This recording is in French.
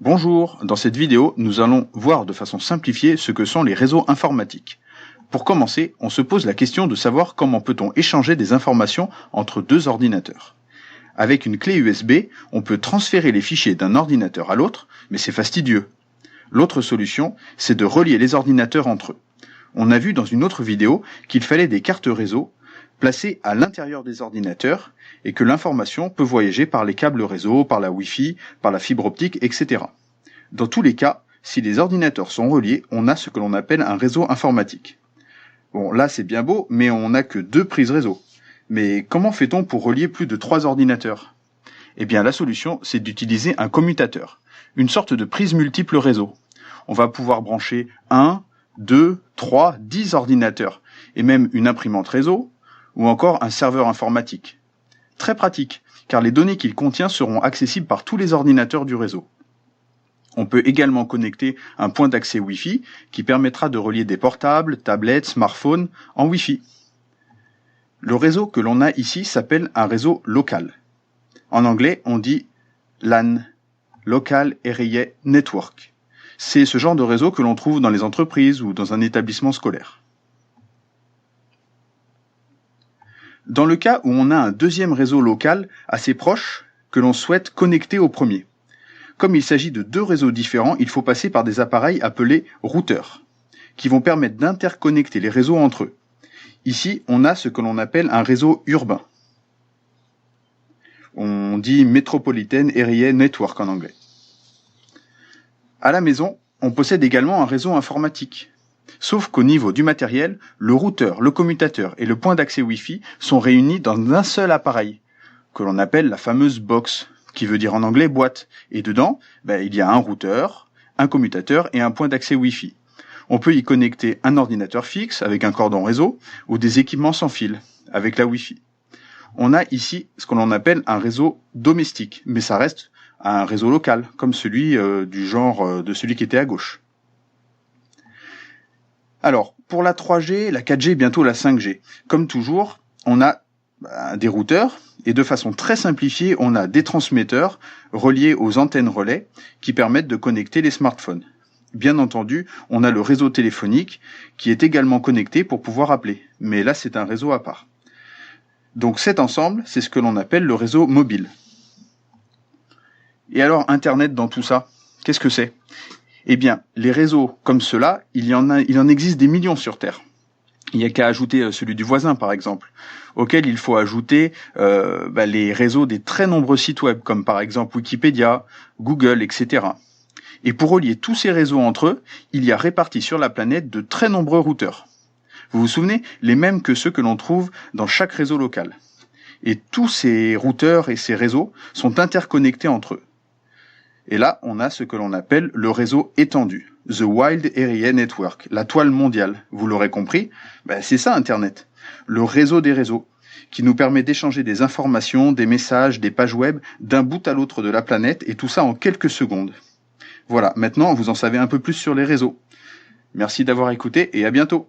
Bonjour, dans cette vidéo, nous allons voir de façon simplifiée ce que sont les réseaux informatiques. Pour commencer, on se pose la question de savoir comment peut-on échanger des informations entre deux ordinateurs. Avec une clé USB, on peut transférer les fichiers d'un ordinateur à l'autre, mais c'est fastidieux. L'autre solution, c'est de relier les ordinateurs entre eux. On a vu dans une autre vidéo qu'il fallait des cartes réseau placées à l'intérieur des ordinateurs et que l'information peut voyager par les câbles réseau, par la Wi-Fi, par la fibre optique, etc. Dans tous les cas, si les ordinateurs sont reliés, on a ce que l'on appelle un réseau informatique. Bon, là c'est bien beau, mais on n'a que 2 prises réseau. Mais comment fait-on pour relier plus de 3 ordinateurs? Eh bien la solution, c'est d'utiliser un commutateur, une sorte de prise multiple réseau. On va pouvoir brancher 1, 2, 3, 10 ordinateurs, et même une imprimante réseau, ou encore un serveur informatique. Très pratique, car les données qu'il contient seront accessibles par tous les ordinateurs du réseau. On peut également connecter un point d'accès Wi-Fi qui permettra de relier des portables, tablettes, smartphones en Wi-Fi. Le réseau que l'on a ici s'appelle un réseau local. En anglais, on dit LAN, Local Area Network. C'est ce genre de réseau que l'on trouve dans les entreprises ou dans un établissement scolaire. Dans le cas où on a un deuxième réseau local assez proche que l'on souhaite connecter au premier. Comme il s'agit de 2 réseaux différents, il faut passer par des appareils appelés routeurs, qui vont permettre d'interconnecter les réseaux entre eux. Ici, on a ce que l'on appelle un réseau urbain. On dit Metropolitan Area Network en anglais. À la maison, on possède également un réseau informatique. Sauf qu'au niveau du matériel, le routeur, le commutateur et le point d'accès Wi-Fi sont réunis dans un seul appareil, que l'on appelle la fameuse box, qui veut dire en anglais boîte. Et dedans, il y a un routeur, un commutateur et un point d'accès Wi-Fi. On peut y connecter un ordinateur fixe avec un cordon réseau ou des équipements sans fil avec la Wi-Fi. On a ici ce que l'on appelle un réseau domestique, mais ça reste un réseau local, comme celui du genre de celui qui était à gauche. Alors, pour la 3G, la 4G, bientôt la 5G. Comme toujours, on a des routeurs, et de façon très simplifiée, on a des transmetteurs reliés aux antennes relais qui permettent de connecter les smartphones. Bien entendu, on a le réseau téléphonique qui est également connecté pour pouvoir appeler, mais là c'est un réseau à part. Donc cet ensemble, c'est ce que l'on appelle le réseau mobile. Et alors Internet dans tout ça, qu'est-ce que c'est ? Eh bien, les réseaux comme ceux-là, il en existe des millions sur Terre. Il n'y a qu'à ajouter celui du voisin, par exemple, auquel il faut ajouter les réseaux des très nombreux sites web, comme par exemple Wikipédia, Google, etc. Et pour relier tous ces réseaux entre eux, il y a répartis sur la planète de très nombreux routeurs. Vous vous souvenez, les mêmes que ceux que l'on trouve dans chaque réseau local. Et tous ces routeurs et ces réseaux sont interconnectés entre eux. Et là, on a ce que l'on appelle le réseau étendu, The Wide Area Network, la toile mondiale. Vous l'aurez compris, c'est ça Internet, le réseau des réseaux, qui nous permet d'échanger des informations, des messages, des pages web d'un bout à l'autre de la planète, et tout ça en quelques secondes. Voilà, maintenant vous en savez un peu plus sur les réseaux. Merci d'avoir écouté et à bientôt.